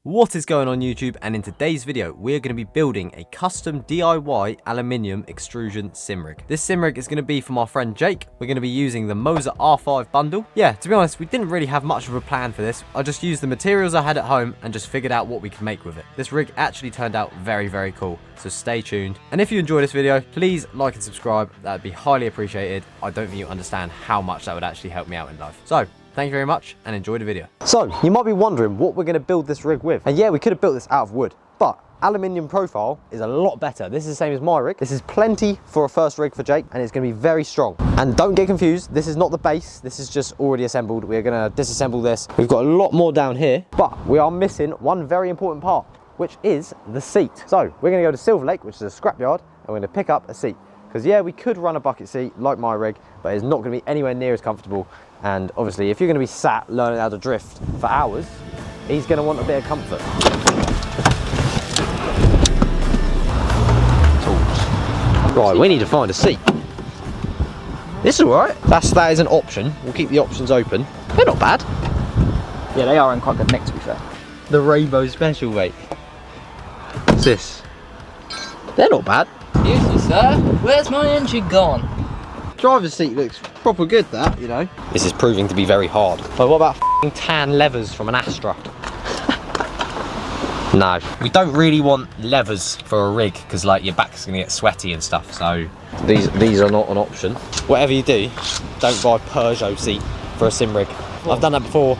What is going on YouTube, and in today's video we're going to be building a custom DIY aluminium extrusion sim rig. This sim rig is going to be from our friend Jake. We're going to be using the Moser R5 bundle. Yeah, to be honest, we didn't really have much of a plan for this. I just used the materials I had at home and just figured out what we could make with it. This rig actually turned out very cool, so stay tuned. And if you enjoy this video, please like and subscribe. That would be highly appreciated. I don't think you understand how much that would actually help me out in life. So thank you very much and enjoy the video. So you might be wondering what we're going to build this rig with. And yeah, we could have built this out of wood, but aluminium profile is a lot better. This is the same as my rig. This is plenty for a first rig for Jake, and it's going to be very strong. And don't get confused, this is not the base. This is just already assembled. We're going to disassemble this. We've got a lot more down here, but we are missing one very important part, which is the seat. So we're going to go to Silver Lake, which is a scrapyard, and we're going to pick up a seat. Because yeah, we could run a bucket seat like my rig, but it's not going to be anywhere near as comfortable. And obviously, if you're going to be sat learning how to drift for hours, he's going to want a bit of comfort. Right, we need to find a seat. This is alright. That is an option. We'll keep the options open. They're not bad. Yeah, they are in quite good nick, to be fair. The Rainbow Special, mate. What's this? They're not bad. Excuse me, sir. Where's my engine gone? Driver's seat looks proper good, that, you know. This is proving to be very hard. But what about f***ing tan levers from an Astra? No. We don't really want levers for a rig, because like your back's gonna get sweaty and stuff, so these are not an option. Whatever you do, don't buy Peugeot seat for a sim rig. What? I've done that before.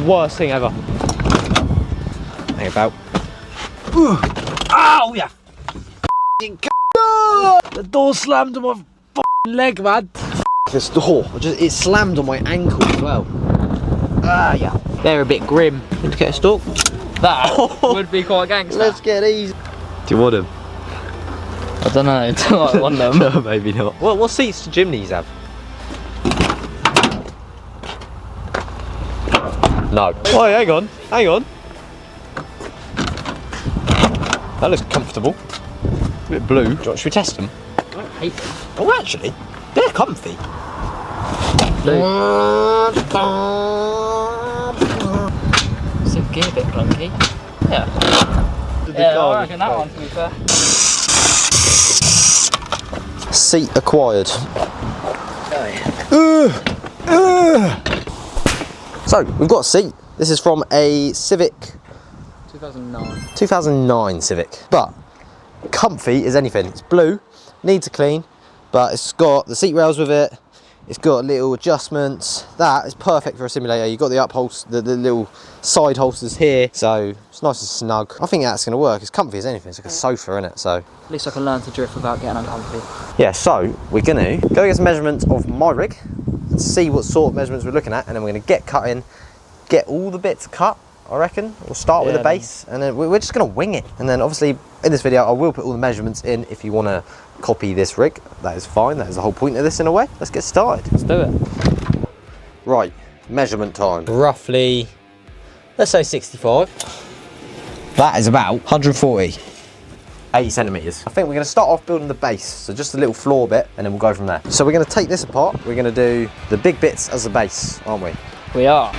Worst thing ever. Hang about. Ow, yeah. The door slammed on my leg, man. This door, it slammed on my ankle as well. Ah, yeah. They're a bit grim. Need to get a stalk. That would be quite gangster. Let's get these. Do you want them? I don't know. Do I want them? No, maybe not. What seats do chimneys have? No. Oh, hang on. Hang on. That looks comfortable. A bit blue. Should we test them? I don't hate them. Oh, actually, they're comfy. So gear a bit clunky. Yeah. Yeah, I reckon that one, to be fair. Seat acquired. So, we've got a seat. This is from a Civic 2009 Civic. But comfy as anything. It's blue, needs a clean, but it's got the seat rails with it. It's got little adjustments. That is perfect for a simulator. You've got the the little side holsters here, so it's nice and snug. I think that's going to work. It's comfy as anything. It's like a sofa, isn't it? So at least I can learn to drift without getting uncomfy. Yeah, so we're going to go get some measurements of my rig and see what sort of measurements we're looking at, and then we're going to get cutting, get all the bits cut. I reckon we'll start with the base, and then we're just going to wing it. And then obviously in this video I will put all the measurements in. If you want to copy this rig, that is fine. That is the whole point of this in a way. Let's get started. Let's do it. Right, measurement time. Roughly, let's say 65. That is about 140. 80 centimeters. I think we're going to start off building the base, so just a little floor bit, and then we'll go from there. So we're going to take this apart. We're going to do the big bits as the base, aren't we? We are.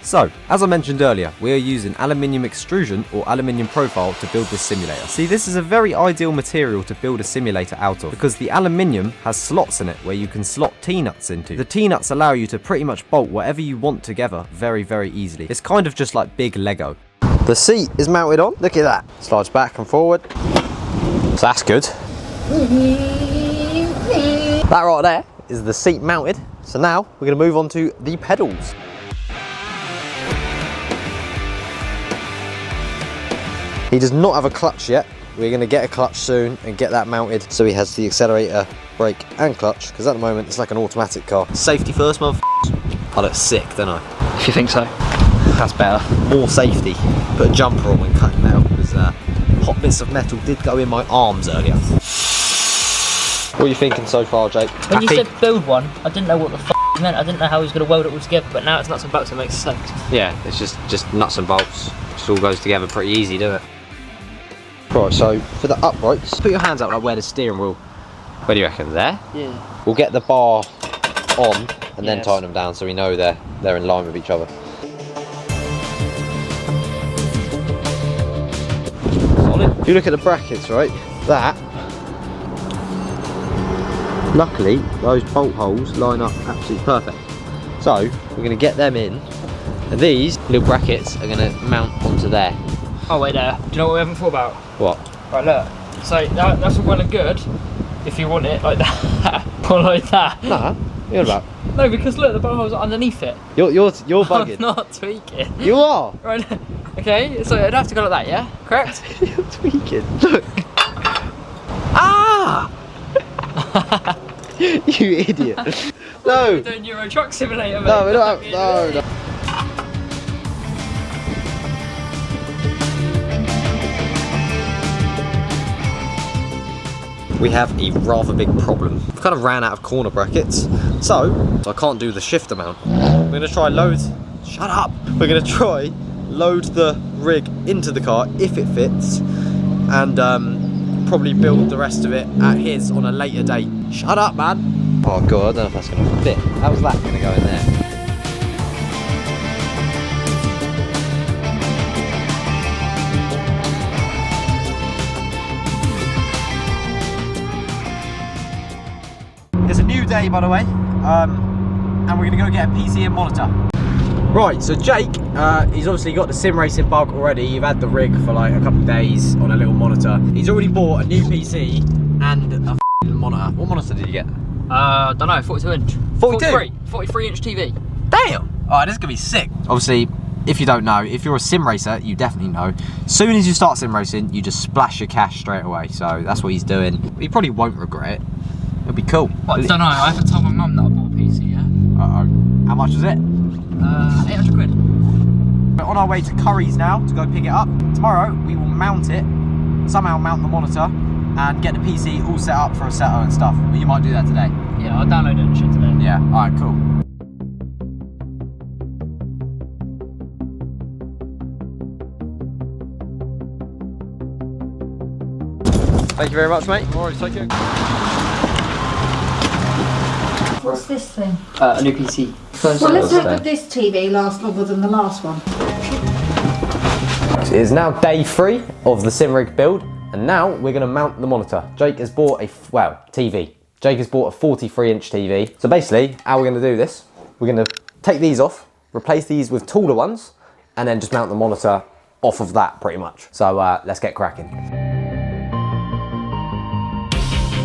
So, as I mentioned earlier, we are using aluminium extrusion or aluminium profile to build this simulator. See, this is a very ideal material to build a simulator out of, because the aluminium has slots in it where you can slot T-nuts into. The T-nuts allow you to pretty much bolt whatever you want together very easily. It's kind of just like big Lego. The seat is mounted on, look at that. Slides back and forward. So that's good. That right there is the seat mounted. So now we're going to move on to the pedals. He does not have a clutch yet. We're going to get a clutch soon and get that mounted so he has the accelerator, brake and clutch, because at the moment it's like an automatic car. Safety first, motherfuckers. I look sick, don't I? If you think so. That's better. More safety. Put a jumper on when cutting metal, because hot bits of metal did go in my arms earlier. What are you thinking so far, Jake? When you said build one, I didn't know what the f you meant. I didn't know how he was going to weld it all together, but now it's nuts and bolts, it makes sense. Yeah, it's just nuts and bolts. Just all goes together pretty easy, doesn't it? Right, so for the uprights, put your hands out like where the steering wheel. Where do you reckon? There? Yeah. We'll get the bar on and then tighten them down so we know they're in line with each other. Solid. If you look at the brackets, right, luckily those bolt holes line up absolutely perfect. So we're going to get them in, and these little brackets are going to mount onto there. Oh wait there, do you know what we haven't thought about? What? Right, look, so that's all well and good if you want it like that, or like that. Nah, you're about. No, because look, the bolt holes are underneath it. You're bugging. I'm not tweaking. You are. Right, okay, so it'd have to go like that, yeah? Correct? You're tweaking. Look. Ah! You idiot. No. We're doing Euro Truck Simulator, mate. No, we're not. No. We have a rather big problem. We've kind of ran out of corner brackets, so I can't do the shifter mount. We're gonna try load. Shut up. We're gonna try load the rig into the car if it fits, and probably build the rest of it at his on a later date. Shut up, man. Oh god, I don't know if that's gonna fit. How's that gonna go in there? It's a new day, by the way, and we're gonna go get a PC and monitor. Right, so Jake, he's obviously got the sim racing bug already. You've had the rig for like a couple of days on a little monitor. He's already bought a new PC and a f***ing monitor. What monitor did you get? Don't know, 42 inch. 42? 43 inch TV. Damn! Alright, this is gonna be sick. Obviously, if you don't know, if you're a sim racer, you definitely know. As soon as you start sim racing, you just splash your cash straight away. So that's what he's doing. He probably won't regret it. It'll be cool. Well, I don't know, I haven't told my mum that I bought a PC yet. Uh-oh. How much was it? 800 quid. We're on our way to Curry's now to go pick it up. Tomorrow, we will mount it, somehow mount the monitor, and get the PC all set up for a setter and stuff. But you might do that today. Yeah, I'll download it and shit today. Yeah, alright, cool. Thank you very much, mate. Alright, take care. What's this thing? A new PC. Well, let's hope that this TV lasts longer than the last one. It is now day 3 of the sim rig build, and now we're going to mount the monitor. Jake has bought a, TV. Jake has bought a 43-inch TV. So basically, how we're going to do this, we're going to take these off, replace these with taller ones, and then just mount the monitor off of that pretty much. So let's get cracking.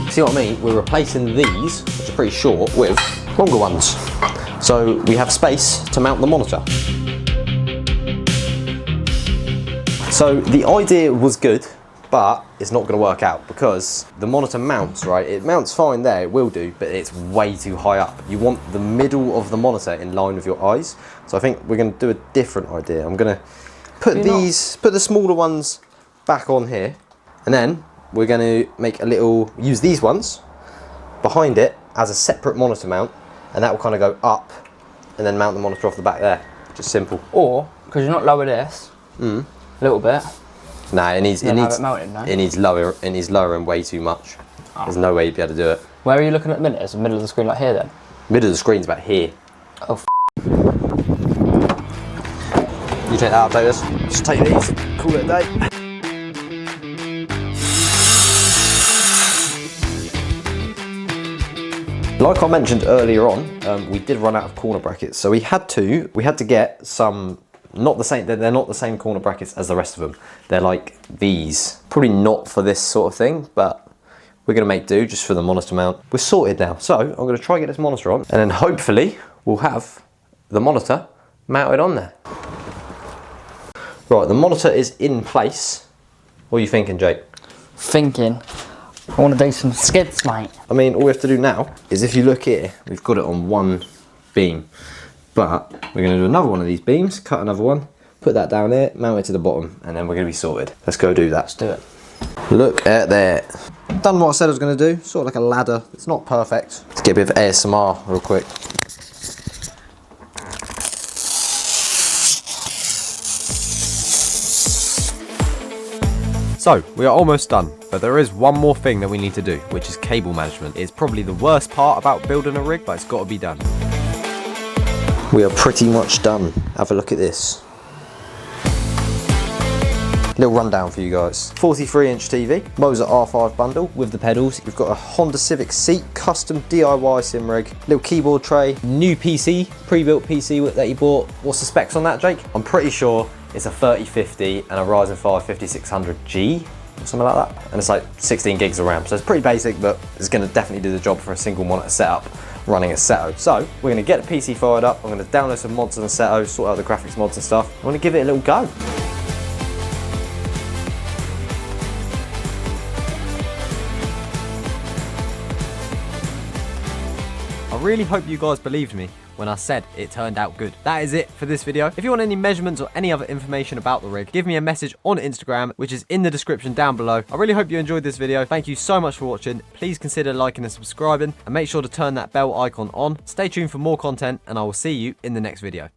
See what I mean? We're replacing these, which are pretty short, with longer ones. So we have space to mount the monitor. So the idea was good, but it's not going to work out because the monitor mounts, right? It mounts fine there, it will do, but it's way too high up. You want the middle of the monitor in line with your eyes. So I think we're going to do a different idea. I'm going to put put the smaller ones back on here, and then we're going to use these ones behind it as a separate monitor mount, and that will kind of go up and then mount the monitor off the back there. Just simple. Or, because you're not lower this, a little bit. Nah, it needs lowering way too much. Oh. There's no way you'd be able to do it. Where are you looking at the minute? Is the middle of the screen like here then? Middle of the screen's about here. Oh, You take that, I'll take this. Just take these, call it a day. Like I mentioned earlier on, we did run out of corner brackets, so we had to get some, not the same, they're not the same corner brackets as the rest of them. They're like these. Probably not for this sort of thing, but we're gonna make do just for the monitor mount. We're sorted now, so I'm gonna try and get this monitor on, and then hopefully we'll have the monitor mounted on there. Right, the monitor is in place. What are you thinking, Jake? thinking. I want to do some skids, mate. I mean, all we have to do now is, if you look here, we've got it on one beam, but we're going to do another one of these beams, cut another one, put that down there, mount it to the bottom, and then we're going to be sorted. Let's go do that. Let's do it. Look at that. Done what I said I was going to do, sort of like a ladder. It's not perfect. Let's get a bit of ASMR real quick. So, we are almost done, but there is one more thing that we need to do, which is cable management. It's probably the worst part about building a rig, but it's got to be done. We are pretty much done. Have a look at this. Little rundown for you guys. 43-inch TV, Moser R5 bundle with the pedals. You've got a Honda Civic seat, custom DIY sim rig, little keyboard tray, new PC, pre-built PC that you bought. What's the specs on that, Jake? I'm pretty sure it's a 3050 and a Ryzen 5 5600G, or something like that. And it's like 16 gigs of RAM, so it's pretty basic, but it's gonna definitely do the job for a single monitor setup running Assetto. So we're gonna get the PC fired up, I'm gonna download some mods on Assetto, sort out the graphics mods and stuff. I'm gonna give it a little go. I really hope you guys believed me when I said it turned out good. That is it for this video. If you want any measurements or any other information about the rig, give me a message on Instagram, which is in the description down below. I really hope you enjoyed this video. Thank you so much for watching. Please consider liking and subscribing, and make sure to turn that bell icon on. Stay tuned for more content, and I will see you in the next video.